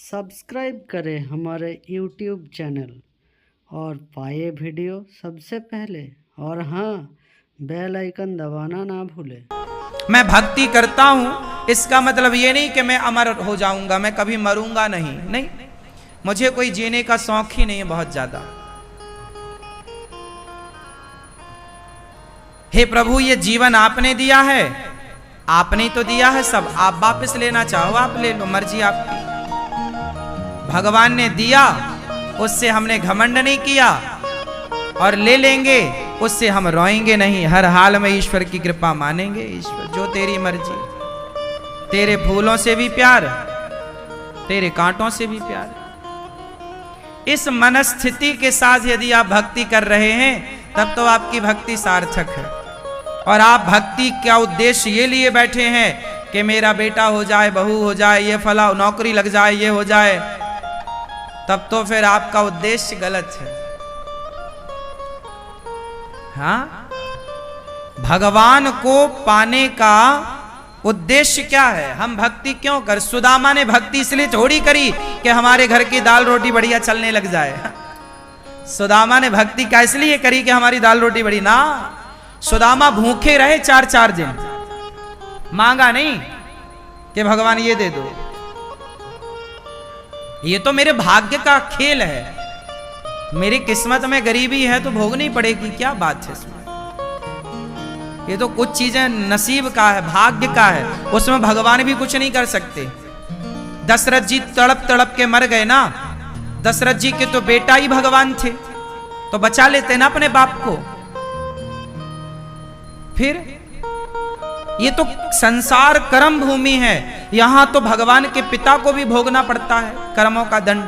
Subscribe करें हमारे YouTube channel और पाए वीडियो सबसे पहले। और हाँ, बेल आइकन दबाना ना भूलें। मैं भक्ति करता हूं इसका मतलब ये नहीं कि मैं अमर हो जाऊंगा, मैं कभी मरूंगा नहीं। नहीं, मुझे कोई जीने का शौक ही नहीं है बहुत ज्यादा। हे प्रभु, ये जीवन आपने दिया है, आपने तो दिया है सब। आप वापस लेना चाहो आप ले लो, मर्जी आपकी। भगवान ने दिया, उससे हमने घमंड नहीं किया, और ले लेंगे उससे हम रोएंगे नहीं। हर हाल में ईश्वर की कृपा मानेंगे। ईश्वर जो तेरी मर्जी, तेरे फूलों से भी प्यार, तेरे कांटों से भी प्यार। इस मनस्थिति के साथ यदि आप भक्ति कर रहे हैं तब तो आपकी भक्ति सार्थक है। और आप भक्ति का उद्देश्य ये लिए बैठे हैं कि मेरा बेटा हो जाए, बहू हो जाए, ये फला नौकरी लग जाए, ये हो जाए, तब तो फिर आपका उद्देश्य गलत है। हाँ, भगवान को पाने का उद्देश्य क्या है? हम भक्ति क्यों कर? सुदामा ने भक्ति इसलिए थोड़ी करी कि हमारे घर की दाल रोटी बढ़िया चलने लग जाए। सुदामा ने भक्ति क्या इसलिए करी कि हमारी दाल रोटी बढ़ी? ना, सुदामा भूखे रहे 4-4 दिन, मांगा नहीं कि भगवान ये दे दो। ये तो मेरे भाग्य का खेल है, मेरी किस्मत में गरीबी है तो भोगनी पड़ेगी। क्या बात है इसमें? ये तो कुछ चीजें नसीब का है, भाग्य का है, उसमें भगवान भी कुछ नहीं कर सकते। दशरथ जी तड़प तड़प के मर गए ना। दशरथ जी के तो बेटा ही भगवान थे, तो बचा लेते ना अपने बाप को। फिर ये तो संसार कर्म भूमि है, यहां तो भगवान के पिता को भी भोगना पड़ता है कर्मों का दंड।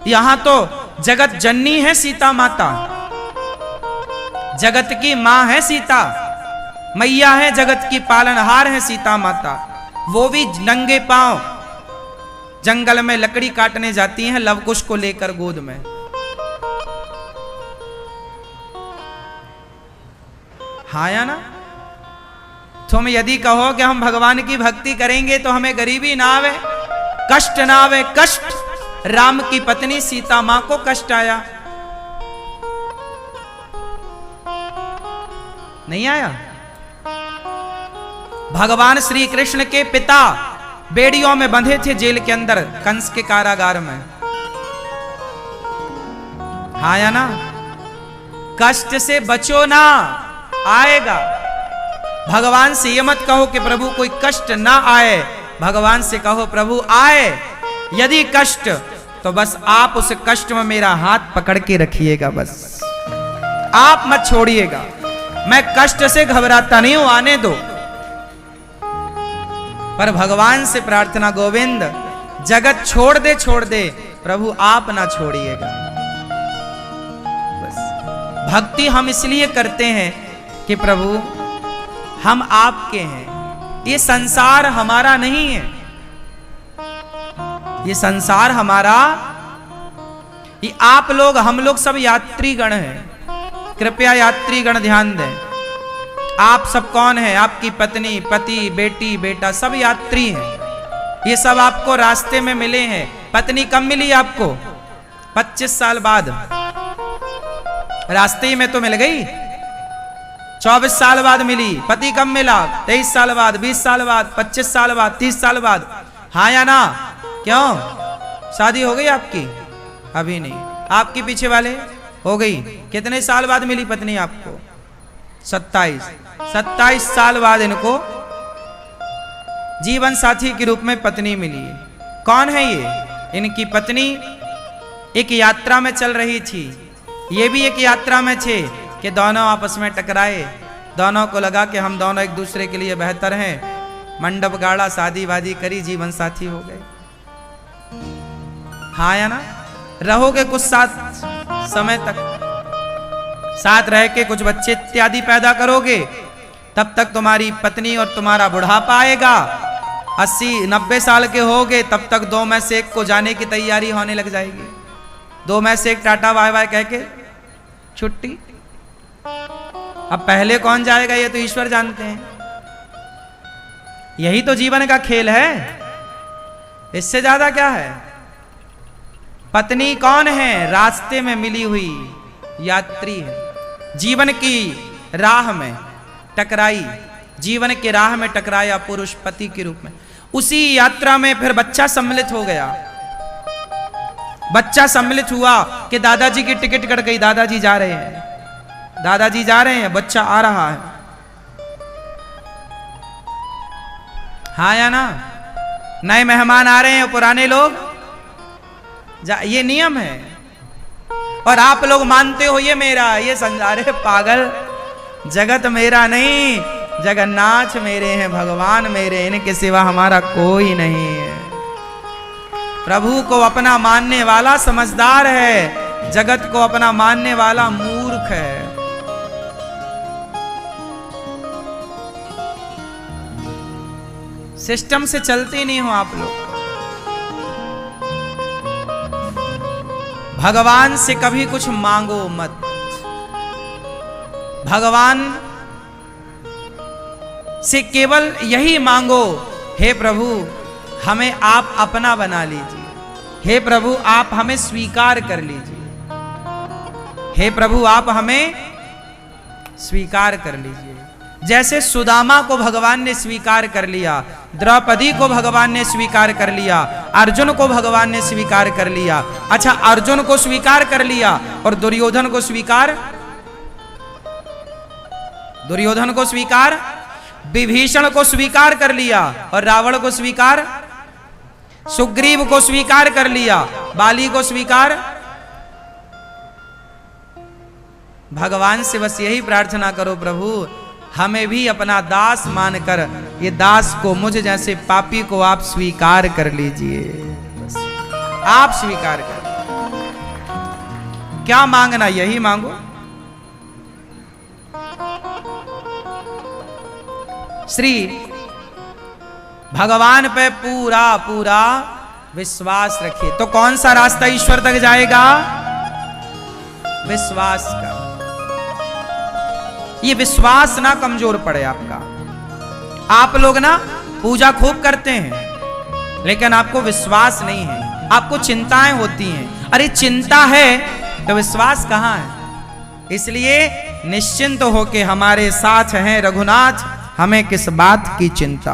यहां तो जगत जननी है सीता माता, जगत की मां है सीता, मैया है, जगत की पालनहार है सीता माता। वो भी नंगे पांव जंगल में लकड़ी काटने जाती हैं लवकुश को लेकर गोद में। हाँ या ना? तुम यदि कहो कि हम भगवान की भक्ति करेंगे तो हमें गरीबी ना आवे, कष्ट ना आवे। कष्ट राम की पत्नी सीता मां को कष्ट आया, नहीं आया? भगवान श्री कृष्ण के पिता बेड़ियों में बंधे थे जेल के अंदर, कंस के कारागार में। हाँ या ना? कष्ट से बचो ना, आएगा। भगवान से ये मत कहो कि प्रभु कोई कष्ट ना आए, भगवान से कहो प्रभु आए। यदि कष्ट तो बस आप उस कष्ट में मेरा हाथ पकड़ के रखिएगा, बस आप मत छोड़िएगा। मैं कष्ट से घबराता नहीं हूं, आने दो। पर भगवान से प्रार्थना, गोविंद जगत छोड़ दे प्रभु आप ना छोड़िएगा। बस भक्ति हम इसलिए करते हैं कि प्रभु हम आपके हैं, ये संसार हमारा नहीं है। ये संसार हमारा, ये आप लोग, हम लोग सब यात्रीगण हैं। कृपया यात्रीगण ध्यान दें। आप सब कौन हैं? आपकी पत्नी, पति, बेटी, बेटा सब यात्री हैं। ये सब आपको रास्ते में मिले हैं। पत्नी कब मिली आपको? 25 साल बाद। रास्ते में तो मिल गई। 24 साल बाद मिली। पति कब मिला? 23 साल बाद, 20 साल बाद, 25 साल बाद, 30 साल बाद। हाँ या ना? क्यों? शादी हो गई आपकी? अभी नहीं। आपके पीछे वाले हो गई। कितने साल बाद मिली पत्नी आपको? 27 साल बाद इनको जीवन साथी के रूप में पत्नी मिली। कौन है ये? इनकी पत्नी एक यात्रा में चल रही थी, ये भी एक यात्रा में थे कि दोनों आपस में टकराए। दोनों को लगा कि हम दोनों एक दूसरे के लिए बेहतर हैं। मंडप गाड़ा, शादी वादी करी, जीवन साथी हो गए। हाँ या ना? रहोगे कुछ साथ समय तक, साथ रह के कुछ बच्चे इत्यादि पैदा करोगे, तब तक तुम्हारी पत्नी और तुम्हारा बुढ़ापा आएगा। 80-90 साल के होगे तब तक 2 में से 1 को जाने की तैयारी होने लग जाएगी। 2 में से 1 टाटा बाय बाय कह के छुट्टी। अब पहले कौन जाएगा ये तो ईश्वर जानते हैं। यही तो जीवन का खेल है, इससे ज्यादा क्या है। पत्नी कौन है? रास्ते में मिली हुई यात्री है, जीवन की राह में टकराई, जीवन के राह में टकराया पुरुष पति के रूप में। उसी यात्रा में फिर बच्चा सम्मिलित हो गया। बच्चा सम्मिलित हुआ कि दादाजी की टिकट कट गई, दादाजी जा रहे हैं, दादाजी जा रहे हैं, बच्चा आ रहा है। हाँ या ना? नए मेहमान आ रहे हैं, पुराने लोग ये नियम है। और आप लोग मानते हो ये मेरा, ये संसार है पागल, जगत मेरा नहीं, जगन्नाथ मेरे हैं, भगवान मेरे, इनके सिवा हमारा कोई नहीं है। प्रभु को अपना मानने वाला समझदार है, जगत को अपना मानने वाला मूर्ख है। सिस्टम से चलते नहीं हो आप लोग। भगवान से कभी कुछ मांगो मत। भगवान से केवल यही मांगो, हे प्रभु हमें आप अपना बना लीजिए, हे प्रभु आप हमें स्वीकार कर लीजिए, हे प्रभु आप हमें स्वीकार कर लीजिए। जैसे सुदामा को भगवान ने स्वीकार कर लिया, द्रौपदी को भगवान ने स्वीकार कर लिया, अर्जुन को भगवान ने स्वीकार कर लिया। अच्छा, अर्जुन को स्वीकार कर लिया और दुर्योधन को स्वीकार, दुर्योधन को स्वीकार, विभीषण को स्वीकार कर लिया और रावण को स्वीकार, सुग्रीव को स्वीकार कर लिया, बाली को स्वीकार। भगवान से बस यही प्रार्थना करो, प्रभु हमें भी अपना दास मानकर ये दास को, मुझ जैसे पापी को आप स्वीकार कर लीजिए। बस आप स्वीकार कर, क्या मांगना यही मांगो। श्री भगवान पे पूरा पूरा विश्वास रखिए, तो कौन सा रास्ता ईश्वर तक जाएगा? विश्वास का। ये विश्वास ना कमजोर पड़े आपका। आप लोग ना पूजा खूब करते हैं, लेकिन आपको विश्वास नहीं है, आपको चिंताएं होती हैं। अरे चिंता है तो विश्वास कहां है? इसलिए निश्चिंत होके हमारे साथ हैं रघुनाथ, हमें किस बात की चिंता।